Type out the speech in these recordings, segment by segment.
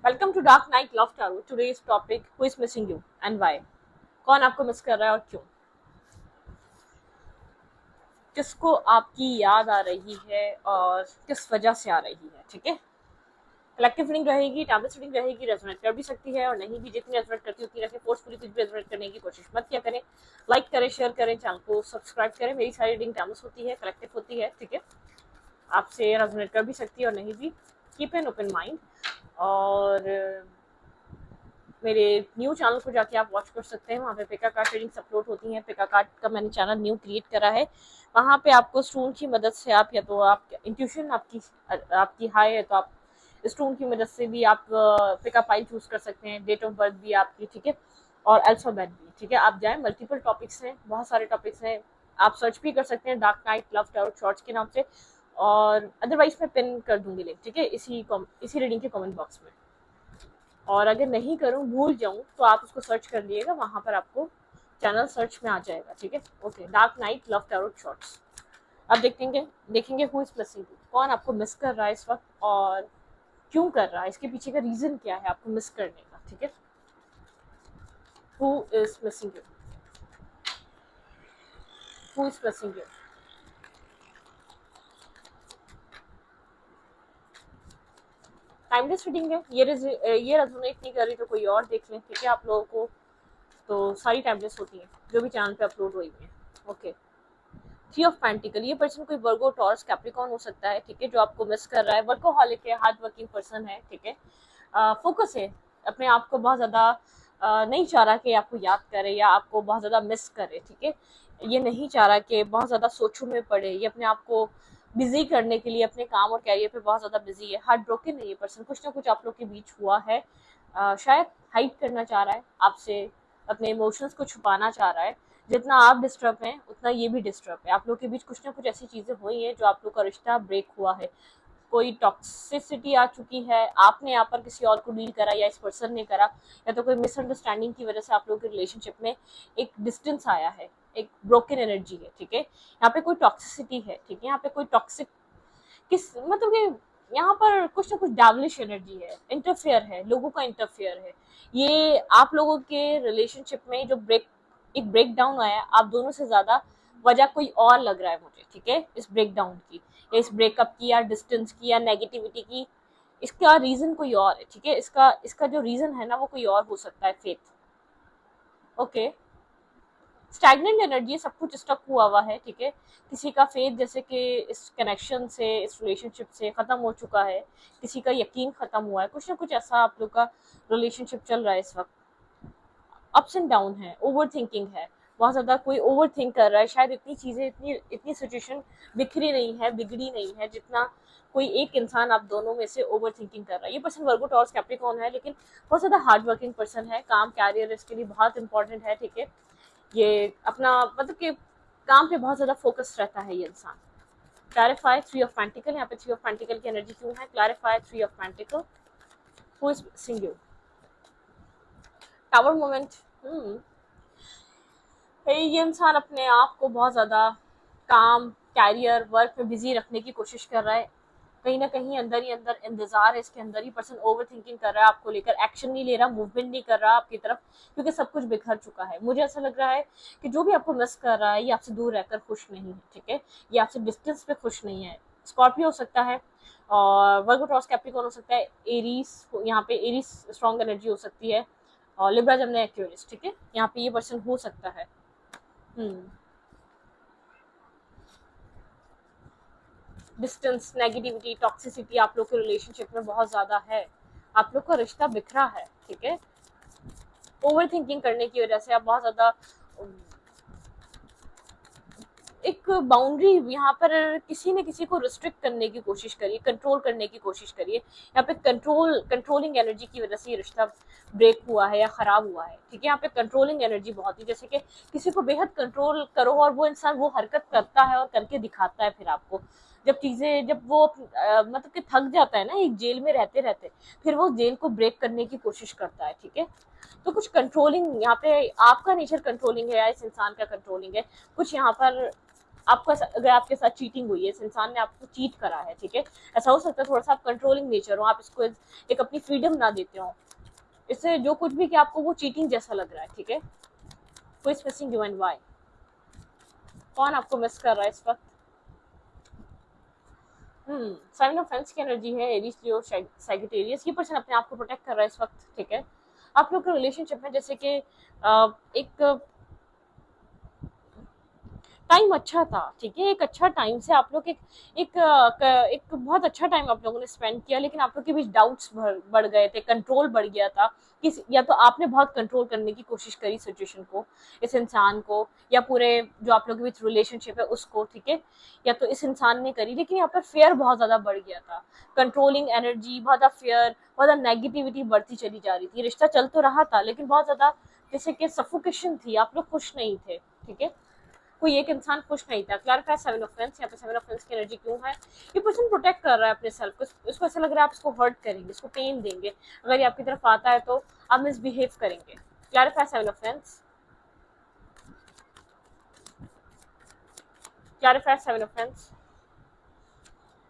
Welcome to dark night love tarot. Today's topic, who is missing you and why. कौन आपको miss कर रहा है और क्यों? किसको आपकी याद आ रही है और किस वजह से आ रही है? ठीक है। कलेक्टिव रीडिंग रहेगी, टैबलेट रीडिंग रहेगी, रेजोनेट कर भी सकती है और नहीं भी। जितनी रेजोनेट करती है उतनी रखें, फोर्सफुली कुछ भी रेजोनेट करने की कोशिश मत किया करें। लाइक करें, शेयर करें, चैनल को सब्सक्राइब करें। मेरी सारी रीडिंग टैबलेट होती है, कलेक्टिव होती है। ठीक है, आपसे रेजोनेट कर भी सकती है और नहीं भी। Keep an open mind. और मेरे न्यू चैनल को जाके आप वॉच कर सकते हैं। वहाँ पे पिका कार्ड रीडिंग्स अपलोड होती हैं। पिका कार्ड का मैंने चैनल न्यू क्रिएट करा है। वहाँ पे आपको स्टोन की मदद से आप, या तो आप इंट्यूशन आपकी हाई है तो आप स्टोन की मदद से भी आप पिका पाइल चूज कर सकते हैं। डेट ऑफ बर्थ भी आपकी, ठीक है, और अल्फाबेट भी। ठीक है, आप जाएं, मल्टीपल टॉपिक्स हैं, बहुत सारे टॉपिक्स हैं। आप सर्च भी कर सकते हैं dark night love tarot shorts के नाम से। और अदरवाइज मैं पिन कर दूंगी लिंक, ठीक है, इसी रीडिंग के कमेंट बॉक्स में। और अगर नहीं करूँ, भूल जाऊँ, तो आप उसको सर्च कर लिएगा, वहाँ पर आपको चैनल सर्च में आ जाएगा। ठीक है, okay. Dark night love tarot shorts. अब देखेंगे हु इज मिसिंग यू। कौन आपको मिस कर रहा है इस वक्त और क्यों कर रहा है, इसके पीछे का रीजन क्या है आपको मिस करने का। ठीक है, who is missing you, who is missing you. Timeless reading है ये। ये रेजोनेट नहीं कर रही तो कोई और देख लें। ठीक है, आप लोगों को तो सारी टाइमलेस होती हैं जो भी चैनल पे अपलोड हुई हुई है। Okay, three of pentacle. ये पर्सन कोई वर्गो, टॉरस, कैप्रिकॉर्न हो सकता है। ठीक है, जो आपको मिस कर रहा है। वर्कोहॉलिक है, हार्ड वर्किंग पर्सन है। ठीक है, फोकस है, अपने आप को बहुत ज्यादा नहीं चाह रहा कि आपको याद करे या आपको बहुत ज्यादा मिस करे। ठीक है, ये नहीं चाह रहा कि बहुत ज्यादा सोचों में पड़े। ये अपने आप को बिजी करने के लिए अपने काम और कैरियर पे बहुत ज्यादा बिजी है। हार्ट ब्रोकन है ये पर्सन। कुछ ना कुछ आप लोग के बीच हुआ है। शायद हाइड करना चाह रहा है आपसे, अपने इमोशंस को छुपाना चाह रहा है। जितना आप डिस्टर्ब हैं उतना ये भी डिस्टर्ब है। आप लोग के बीच कुछ ना कुछ ऐसी चीजें हुई हैं जो आप लोग का रिश्ता ब्रेक हुआ है। कोई टॉक्सिसिटी आ चुकी है, आपने यहाँ पर किसी और को डील करा या इस पर्सन ने करा, या तो कोई मिसअंडरस्टैंडिंग की वजह से आप लोगों के रिलेशनशिप में एक डिस्टेंस आया है, एक ब्रोकन एनर्जी है। ठीक है, यहाँ पे कोई टॉक्सिसिटी है। ठीक है, यहाँ पे कोई टॉक्सिक किस मतलब कि यहाँ पर कुछ ना कुछ डेविलिश एनर्जी है, इंटरफेयर है, लोगों का इंटरफेयर है। ये आप लोगों के रिलेशनशिप में जो एक ब्रेक डाउन आया, आप दोनों से ज्यादा वजह कोई और लग रहा है मुझे। ठीक है, इस ब्रेक डाउन की या इस ब्रेकअप की या डिस्टेंस की या नेगेटिविटी की, इसका रीजन कोई और है। ठीक है, इसका इसका जो रीजन है ना वो कोई और हो सकता है। Faith, okay. स्टैग्नेंट एनर्जी, सब कुछ स्टक हुआ है। ठीक है, किसी का फेथ जैसे कि इस कनेक्शन से, इस रिलेशनशिप से खत्म हो चुका है। किसी का यकीन खत्म हुआ है। कुछ ना कुछ ऐसा आप लोग का रिलेशनशिप चल रहा है इस वक्त। अप्स एंड डाउन है, ओवर थिंकिंग है, बहुत ज्यादा कोई ओवर थिंक कर रहा है। शायद इतनी चीजें, इतनी इतनी सिचुएशन बिखरी नहीं है, बिगड़ी नहीं है, जितना कोई एक इंसान आप दोनों में से ओवर थिंकिंग कर रहा है। ये पर्सन वर्गो, टॉरस, कैप्रिकॉर्न है, लेकिन बहुत ज्यादा हार्ड वर्किंग पर्सन है। काम, कैरियर इसके लिए बहुत इंपॉर्टेंट है। ठीक है, ये अपना मतलब कि काम पे बहुत ज्यादा फोकस रहता है ये इंसान। Clarify three of pentacle. यहाँ पे थ्री ऑफ पेंटिकल की एनर्जी क्यों है? Clarify three of pentacle, who is missing you. Tower moment. ये इंसान अपने आप को बहुत ज्यादा काम, कैरियर, वर्क में बिजी रखने की कोशिश कर रहा है। कहीं ना कहीं अंदर ही अंदर इंतजार है इसके अंदर ही। पर्सन ओवर थिंकिंग कर रहा है आपको लेकर, एक्शन नहीं ले रहा, मूवमेंट नहीं कर रहा आपकी तरफ, क्योंकि सब कुछ बिखर चुका है। मुझे ऐसा लग रहा है कि जो भी आपको मिस कर रहा है ये आपसे दूर रहकर खुश नहीं है। ठीक है, ये आपसे डिस्टेंस पे खुश नहीं है। स्कॉर्पियो हो सकता है और वर्गो, टॉरस, कैप्रिकॉर्न हो सकता है। एरीज, यहाँ पे एरीज स्ट्रॉन्ग एनर्जी हो सकती है। और लिब्रा, जमनी, एक्वेरियस। ठीक है, यहाँ पे ये पर्सन हो सकता है। डिस्टेंस, नेगेटिविटी, टॉक्सिसिटी आप लोग के रिलेशनशिप में बहुत ज्यादा है। आप लोग का रिश्ता बिखरा है। ठीक है, ओवर थिंकिंग करने की वजह से आप बहुत ज्यादा एक बाउंड्री यहाँ पर किसी न किसी को रिस्ट्रिक्ट करने की कोशिश करिए, कंट्रोल करने की कोशिश करिए। यहाँ पे कंट्रोलिंग एनर्जी की वजह से ये रिश्ता ब्रेक हुआ है या खराब हुआ है। ठीक है, यहाँ पे कंट्रोलिंग एनर्जी बहुत ही, जैसे कि किसी को बेहद कंट्रोल करो और वो इंसान वो हरकत करता है और करके दिखाता है। फिर आपको जब वो मतलब कि थक जाता है ना एक जेल में रहते रहते, फिर वो जेल को ब्रेक करने की कोशिश करता है। ठीक है, तो कुछ कंट्रोलिंग यहाँ पे आपका नेचर कंट्रोलिंग है या इस इंसान का कंट्रोलिंग है। कुछ यहाँ पर आपको अगर आपके साथ चीटिंग हुई है, इस इंसान ने आपको चीट करा है, ठीक है, ऐसा हो सकता है थोड़ा सा आप कंट्रोलिंग नेचर हो, आप इसको एक अपनी फ्रीडम ना देते हो, इससे जो कुछ भी कि आपको वो चीटिंग जैसा लग रहा है, ठीक है। Who is missing you and why? कौन आपको मिस कर रहा है इस वक्त? सेवन ऑफ फेंस की एनर्जी है, एरीज, लियो, सैजिटेरियस। ये पर्सन अपने आप को प्रोटेक्ट कर रहा है इस वक्त, ठीक है। आप लोग का रिलेशनशिप में जैसे कि एक टाइम अच्छा था, ठीक है, एक अच्छा टाइम से आप लोग एक बहुत अच्छा टाइम आप लोगों ने स्पेंड किया, लेकिन आप लोग के बीच डाउट्स बढ़ गए थे, कंट्रोल बढ़ गया था, किस या तो आपने बहुत कंट्रोल करने की कोशिश करी सिचुएशन को, इस इंसान को, या पूरे जो आप लोग के बीच रिलेशनशिप है उसको, ठीक है, या तो इस इंसान ने करी, लेकिन यहाँ पर फेयर बहुत ज्यादा बढ़ गया था, कंट्रोलिंग एनर्जी, बहुत ज्यादा फेयर, बहुत ज्यादा नेगेटिविटी बढ़ती चली जा रही थी। रिश्ता चल तो रहा था लेकिन बहुत ज्यादा जैसे कि सफोकेशन थी, आप लोग खुश नहीं थे, ठीक है, कोई एक इंसान खुश नहीं था। क्लैरिफाई सेवन ऑफ फेंस, यहाँ पे सेवन ऑफ फेंस की एनर्जी क्यों है? ये पर्सन प्रोटेक्ट कर रहा है अपने सेल्फ को, उसको ऐसा लग रहा है आप इसको हर्ट करेंगे, इसको पेन देंगे, अगर ये आपकी तरफ आता है तो आप मिसबिहेव करेंगे। Clarify seven of fence, clarify seven of fence.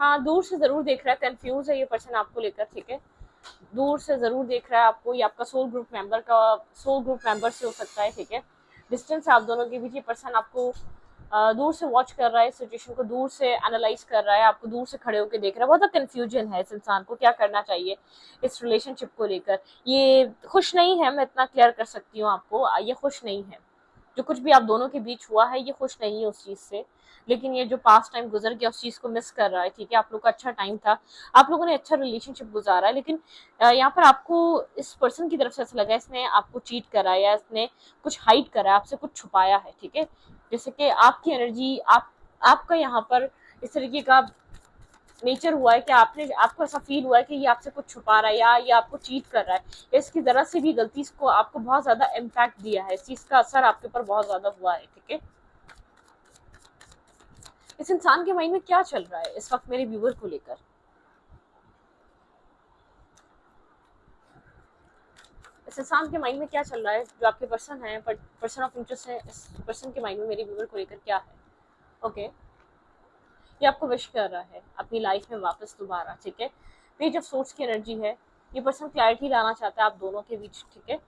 हाँ, दूर से जरूर देख रहा है, कंफ्यूज है ये पर्सन आपको लेकर, ठीक है, दूर से जरूर देख रहा है आपको, ये आपका सोल ग्रुप मेंबर से हो सकता है, ठीक है, डिस्टेंस आप दोनों के बीच, ये पर्सन आपको दूर से वॉच कर रहा है, सिचुएशन को दूर से एनालाइज कर रहा है, आपको दूर से खड़े होकर देख रहा है, बहुत कंफ्यूजन है इस इंसान को, क्या करना चाहिए इस रिलेशनशिप को लेकर। ये खुश नहीं है, मैं इतना क्लियर कर सकती हूँ आपको, ये खुश नहीं है, जो कुछ भी आप दोनों के बीच हुआ है ये खुश नहीं है उस चीज से, लेकिन ये जो पास्ट टाइम गुजर गया उस चीज को मिस कर रहा है, ठीक है, आप लोग का अच्छा टाइम था, आप लोगों ने अच्छा रिलेशनशिप गुजारा है, लेकिन यहाँ पर आपको इस पर्सन की तरफ से ऐसा लगा इसने आपको चीट करा या इसने कुछ हाइड करा, आपसे कुछ छुपाया है, ठीक है, जैसे कि आपकी एनर्जी आपका यहाँ पर इस तरीके का नेचर हुआ है कि आपको ऐसा फील हुआ है कि ये आपसे कुछ छुपा रहा है या ये आपको चीट कर रहा है, इसकी जरा से भी गलती को आपको बहुत ज्यादा इम्पैक्ट दिया है, इस चीज का असर आपके ऊपर बहुत ज्यादा हुआ है, ठीक है। इस इंसान के माइंड में क्या चल रहा है इस वक्त मेरे व्यूअर को लेकर? इस इंसान के माइंड में क्या चल रहा है, जो आपके पर्सन है, पर्सन ऑफ इंटरेस्ट है, इस पर्सन के माइंड में मेरे व्यूअर को लेकर क्या है? ओके, ये आपको विश कर रहा है अपनी लाइफ में वापस दोबारा, ठीक है, पेज ऑफ सोर्ट्स की एनर्जी है, ये पर्सन क्लैरिटी लाना चाहता है आप दोनों के बीच, ठीक है,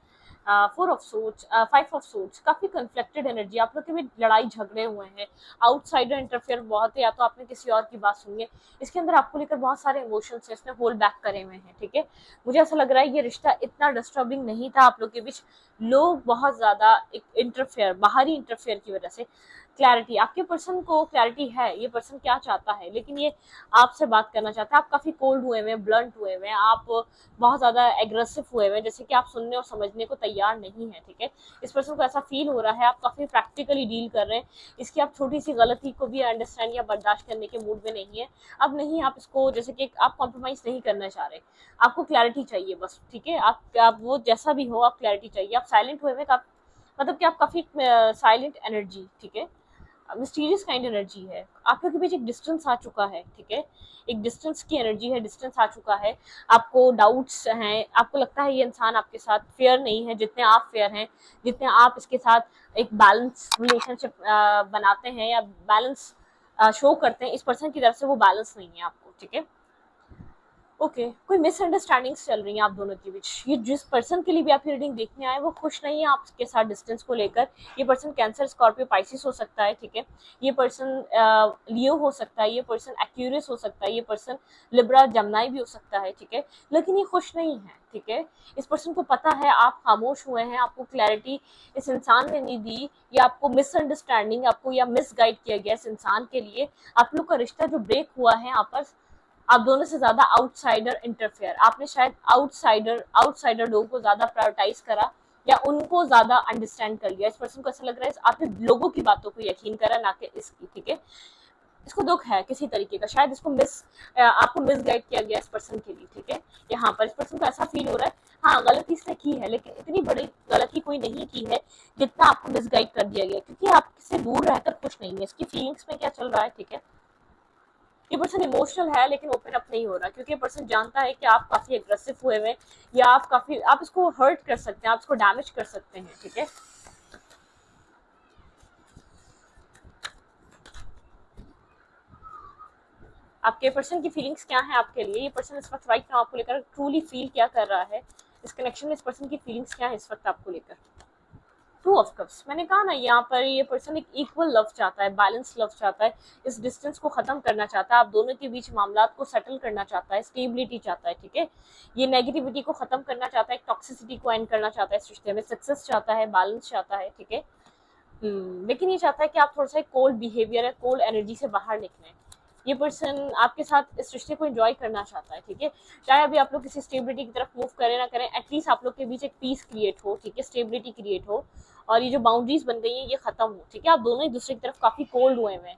four of sorts, five of sorts, काफी कन्फ्लिक्टेड एनर्जी, आप लोग के बीच लड़ाई झगड़े हुए हैं, आउटसाइडर इंटरफेयर बहुत है, या तो आपने किसी और की बात सुनी है, इसके अंदर आपको लेकर बहुत सारे इमोशंस है, इसने होल्ड बैक करे हुए हैं, ठीक है, मुझे ऐसा लग रहा है ये रिश्ता इतना डिस्टर्बिंग नहीं था आप लोग के बीच, लोग बहुत ज्यादा एक इंटरफेयर, बाहरी इंटरफेयर की वजह से। क्लैरिटी, आपके पर्सन को क्लैरिटी है ये पर्सन क्या चाहता है, लेकिन ये आपसे बात करना चाहता है, आप काफी कोल्ड हुए हैं, ब्लंट हुए हैं, आप बहुत ज्यादा एग्रेसिव हुए हैं, जैसे कि आप सुनने और समझने को तैयार नहीं है, ठीक है, इस पर्सन को ऐसा फील हो रहा है आप काफी प्रैक्टिकली डील कर रहे हैं, इसकी आप छोटी सी गलती को भी अंडरस्टैंड या बर्दाश्त करने के मूड में नहीं है, अब नहीं आप इसको जैसे कि आप कॉम्प्रोमाइज नहीं करना चाह रहे, आपको क्लैरिटी चाहिए बस, ठीक है, आप वो जैसा भी हो आप क्लैरिटी चाहिए, आप साइलेंट हुए हैं, मतलब कि आप काफी साइलेंट एनर्जी, ठीक है, मिस्टीरियस काइंड एनर्जी है, आप लोग के बीच एक डिस्टेंस आ चुका है, ठीक है, एक डिस्टेंस की एनर्जी है, डिस्टेंस आ चुका है, आपको डाउट्स हैं, आपको लगता है ये इंसान आपके साथ फेयर नहीं है जितने आप फेयर हैं, जितने आप इसके साथ एक बैलेंस रिलेशनशिप बनाते हैं या बैलेंस शो करते हैं, इस पर्सन की तरफ से वो बैलेंस नहीं है आपको, ठीक है, ओके, कोई मिसअंडरस्टैंडिंग्स चल रही हैं आप दोनों के बीच, ये जिस पर्सन के लिए भी आप रीडिंग देखने आए वो खुश नहीं है आपके साथ डिस्टेंस को लेकर, ये पर्सन कैंसर, स्कॉर्पियो, पाइसिस हो सकता है, ठीक है, ये पर्सन लियो हो सकता है, ये पर्सन एक्यूरियस हो सकता है, ये पर्सन लिब्रा, जमनाई भी हो सकता है, ठीक है, लेकिन ये खुश नहीं है, ठीक है, इस पर्सन को पता है आप खामोश हुए हैं, आपको क्लैरिटी इस इंसान ने नहीं दी, या आपको मिसअंडरस्टैंडिंग आपको या मिसगाइड किया गया इस इंसान के लिए, आप लोग का रिश्ता जो ब्रेक हुआ है आपस आप दोनों से ज्यादा आउटसाइडर इंटरफेयर, आपने शायद आउटसाइडर लोगों को ज्यादा प्रायोरिटाइज करा या उनको ज्यादा अंडरस्टैंड कर लिया, इस पर्सन को ऐसा लग रहा है आपने लोगों की बातों को यकीन करा ना कि इसकी, ठीक है, इसको दुख है किसी तरीके का, शायद इसको आपको मिसगाइड किया गया इस पर्सन के लिए, ठीक है, यहाँ पर इस पर्सन को ऐसा फील हो रहा है, हाँ गलती इसने की है लेकिन इतनी बड़ी गलती कोई नहीं की है जितना आपको मिसगाइड कर दिया गया, क्योंकि आपसे दूर रहकर खुश नहीं है, इसकी फीलिंग्स में क्या चल रहा है, ठीक है, ये पर्सन इमोशनल है लेकिन ओपन अप नहीं हो रहा, क्योंकि ये पर्सन जानता है कि आप काफी एग्रेसिव हुए हैं या आप इसको हर्ट कर सकते हैं, आप इसको डैमेज कर सकते हैं, ठीक है, आपके पर्सन की फीलिंग्स क्या है आपके लिए, ये पर्सन इस वक्त राइट नाउ आपको लेकर ट्रूली फील क्या कर रहा है, इस कनेक्शन में इस पर्सन की फीलिंग्स क्या है इस वक्त आपको लेकर। टू ऑफ कप्स, मैंने कहा ना यहाँ पर ये पर्सन एक इक्वल लव चाहता है, बैलेंस लव चाहता है, इस डिस्टेंस को खत्म करना चाहता है, आप दोनों के बीच मामला को सेटल करना चाहता है, स्टेबिलिटी चाहता है, ठीक है, ये नेगेटिविटी को खत्म करना चाहता है, टॉक्सिसिटी को एंड करना चाहता है, इस रिश्ते में सक्सेस चाहता है, बैलेंस चाहता है, ठीक है। लेकिन ये चाहता है कि आप थोड़ा सा कोल्ड बिहेवियर है, कोल्ड एनर्जी से बाहर निकलें। ये पर्सन आपके साथ इस रिश्ते को एंजॉय करना चाहता है, ठीक है, चाहे अभी आप लोग किसी स्टेबिलिटी की तरफ मूव करें ना करें, एटलीस्ट आप लोग के बीच एक पीस क्रिएट हो, ठीक है, स्टेबिलिटी क्रिएट हो, और ये जो बाउंड्रीज बन गई हैं ये खत्म हो, ठीक है, आप दोनों एक दूसरे की तरफ काफी कोल्ड हुए हैं,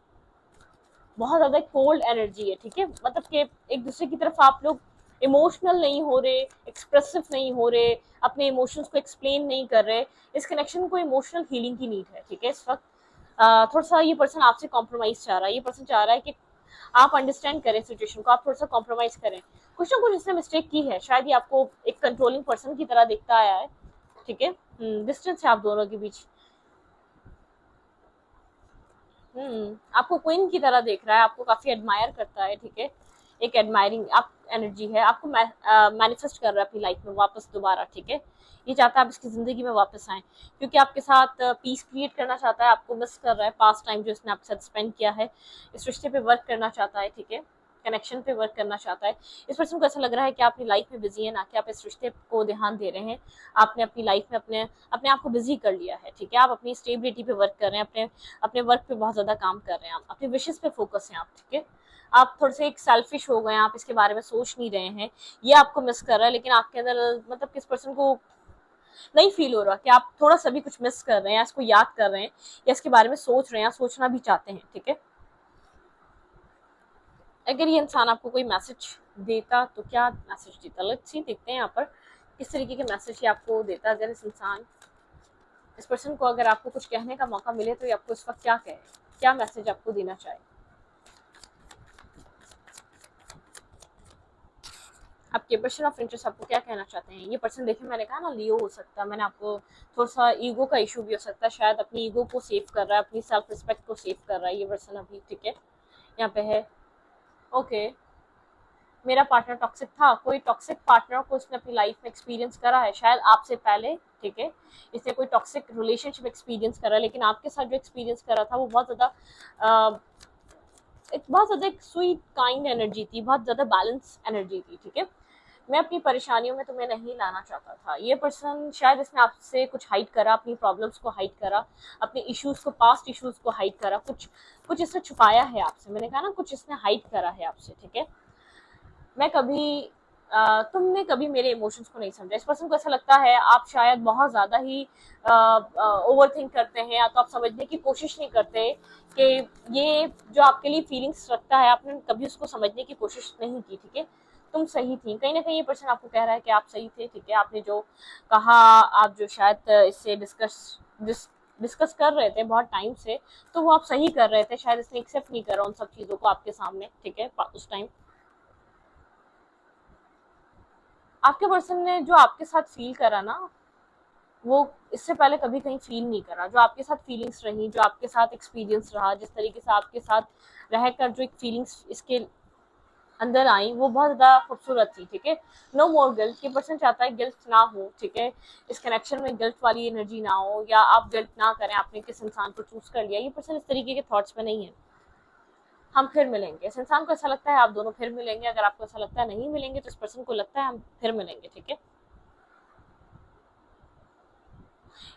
बहुत ज्यादा कोल्ड एनर्जी है, ठीक है, मतलब कि एक दूसरे की तरफ आप लोग इमोशनल नहीं हो रहे, एक्सप्रेसिव नहीं हो रहे, अपने इमोशंस को एक्सप्लेन नहीं कर रहे, इस कनेक्शन को इमोशनल हीलिंग की नीड है, ठीक है, इस वक्त थोड़ा सा ये पर्सन आपसे कॉम्प्रोमाइज चाह रहा है, ये पर्सन चाह रहा है कि आप अंडरस्टैंड करें सिचुएशन को, आप थोड़ा सा कॉम्प्रोमाइज करें, कुछ ना कुछ इसने मिस्टेक की है, शायद ये आपको एक कंट्रोलिंग पर्सन की तरह दिखता आया है, ठीक है, डिस्टेंस है आप दोनों के बीच, आपको क्वीन की तरह देख रहा है, आपको काफी एडमायर करता है, ठीक है, एक एडमायरिंग आप एनर्जी है, आपको मैनिफेस्ट कर रहा है अपनी लाइफ में वापस दोबारा, ठीक है, ये चाहता है आप इसकी जिंदगी में वापस आए, क्योंकि आपके साथ पीस क्रिएट करना चाहता है, आपको मिस कर रहा है पास्ट टाइम जो इसने आपके साथ स्पेंड किया है, इस रिश्ते पे वर्क करना चाहता है, ठीक है, कनेक्शन पे वर्क करना चाहता है, इस पर्सन को ऐसा लग रहा है कि आप अपनी लाइफ में बिजी है, ना कि आप इस रिश्ते को ध्यान दे रहे हैं, आपने अपनी लाइफ में अपने अपने आप को बिजी कर लिया है, ठीक है, आप अपनी स्टेबिलिटी पे वर्क कर रहे हैं, अपने अपने वर्क पे बहुत ज्यादा काम कर रहे हैं, आप अपने विशेष पे फोकस हैं आप, ठीक है, आप थोड़े से एक सेल्फिश हो गए, आप इसके बारे में सोच नहीं रहे हैं, ये आपको मिस कर रहा है, लेकिन आपके अंदर मतलब किस पर्सन को नहीं फील हो रहा कि आप थोड़ा सा भी कुछ मिस कर रहे हैं, इसको याद कर रहे हैं, या इसके बारे में सोच रहे हैं, सोचना भी चाहते हैं, ठीक है। अगर ये इंसान आपको कोई मैसेज देता तो क्या मैसेज देता, लेट्स सी, देखते हैं यहाँ पर किस तरीके के मैसेज ये आपको देता। अगर इस इंसान इस पर्सन को अगर आपको कुछ कहने का मौका मिले तो ये आपको इस वक्त क्या कहे, क्या मैसेज आपको देना चाहे, आपके पर्सन ऑफ इंटरेस्ट आपको क्या कहना चाहते हैं। ये पर्सन देखिए, मैंने कहा ना लियो हो सकता है, मैंने आपको थोड़ा सा ईगो का इशू भी हो सकता है, शायद अपनी ईगो को सेव कर रहा है, अपनी सेल्फ रिस्पेक्ट को सेव कर रहा है ये पर्सन अभी, ठीक है, यहाँ पे है। ओके, मेरा पार्टनर टॉक्सिक था, कोई टॉक्सिक पार्टनर को उसने अपनी लाइफ में एक्सपीरियंस करा है, शायद आपसे पहले, ठीक है, इसने कोई टॉक्सिक रिलेशनशिप एक्सपीरियंस करा, लेकिन आपके साथ जो एक्सपीरियंस करा था वो बहुत ज्यादा एक स्वीट काइंड एनर्जी थी, बहुत ज्यादा बैलेंस एनर्जी थी, ठीक है, मैं अपनी परेशानियों में तुम्हें नहीं लाना चाहता था। ये पर्सन शायद इसने आपसे कुछ हाइड करा, अपनी प्रॉब्लम्स को हाइड करा, अपने इश्यूज को, पास्ट इश्यूज को हाइड करा, कुछ इसने छुपाया है आपसे, मैंने कहा ना कुछ इसने हाइड करा है आपसे, ठीक है, मैं कभी तुमने कभी मेरे इमोशंस को नहीं समझा। इस पर्सन को ऐसा लगता है आप शायद बहुत ज़्यादा ही ओवर थिंक करते हैं, या तो आप समझने की कोशिश नहीं करते कि ये जो आपके लिए फीलिंग्स रखता है आपने कभी उसको समझने की कोशिश नहीं की, ठीक है, तुम सही थी, कहीं ना कहीं ये पर्सन आपको कह रहा है कि आप सही थे, ठीक है, आपने जो कहा, आप जो शायद इससे डिस्कस कर रहे थे बहुत टाइम से, तो वो आप सही कर रहे थे, शायद इसने एक्सेप्ट नहीं करा उन सब चीज़ों को आपके सामने, ठीक है, उस टाइम आपके पर्सन ने जो आपके साथ फील करा ना, वो इससे पहले कभी कहीं फील नहीं करा, जो आपके साथ फीलिंग्स रही, जो आपके साथ एक्सपीरियंस रहा, जिस तरीके से आपके साथ रहकर जो एक फीलिंग्स इसके अंदर आई वो बहुत ज़्यादा खूबसूरत थी, ठीक है, नो मोर गिल्ट, ये पर्सन चाहता है गिल्ट ना हो, ठीक है, इस कनेक्शन में गिल्ट वाली एनर्जी ना हो, या आप गिल्ट ना करें आपने किस इंसान को चूज कर लिया, ये पर्सन इस तरीके के थॉट्स में नहीं है। हम फिर मिलेंगे, इस इंसान को ऐसा लगता है आप दोनों फिर मिलेंगे, अगर आपको ऐसा लगता है नहीं मिलेंगे तो इस पर्सन को लगता है हम फिर मिलेंगे, ठीक है,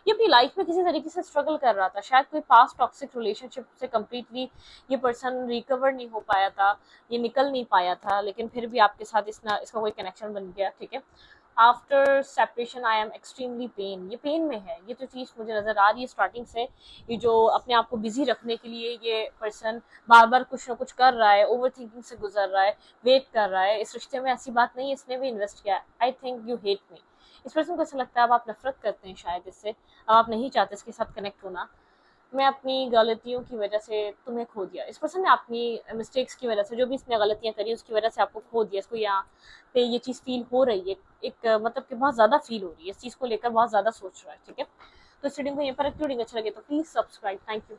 ये अपनी लाइफ में किसी तरीके से स्ट्रगल कर रहा था, शायद कोई पास्ट टॉक्सिक रिलेशनशिप से कम्प्लीटली ये पर्सन रिकवर नहीं हो पाया था, ये निकल नहीं पाया था, लेकिन फिर भी आपके साथ इसका कोई कनेक्शन बन गया, ठीक है, after separation I am extremely pain, ये पेन में है, ये तो चीज़ मुझे नज़र आ रही है स्टार्टिंग से, ये जो अपने आप को बिजी रखने के लिए ये पर्सन बार बार कुछ ना कुछ कर रहा है, ओवर थिंकिंग से गुजर रहा है, वेट कर रहा है, इस रिश्ते में ऐसी बात नहीं है, इसने भी इन्वेस्ट किया है, I think you hate me, इस पर्सन को ऐसा लगता है अब आप नफरत करते हैं शायद इससे, अब आप नहीं चाहते इसके साथ कनेक्ट होना, मैं अपनी गलतियों की वजह से तुम्हें खो दिया, इस पर्सन ने अपनी मिस्टेक्स की वजह से जो भी इसने गलतियां करी उसकी वजह से आपको खो दिया, इसको यहाँ पे ये चीज़ फील हो रही है, एक मतलब कि बहुत ज़्यादा फील हो रही है, इस चीज़ को लेकर बहुत ज़्यादा सोच रहा है, ठीक है, तो इस वीडियो को यहीं पर रखती हूँ, अच्छा लगे तो प्लीज़ सब्सक्राइब, थैंक यू।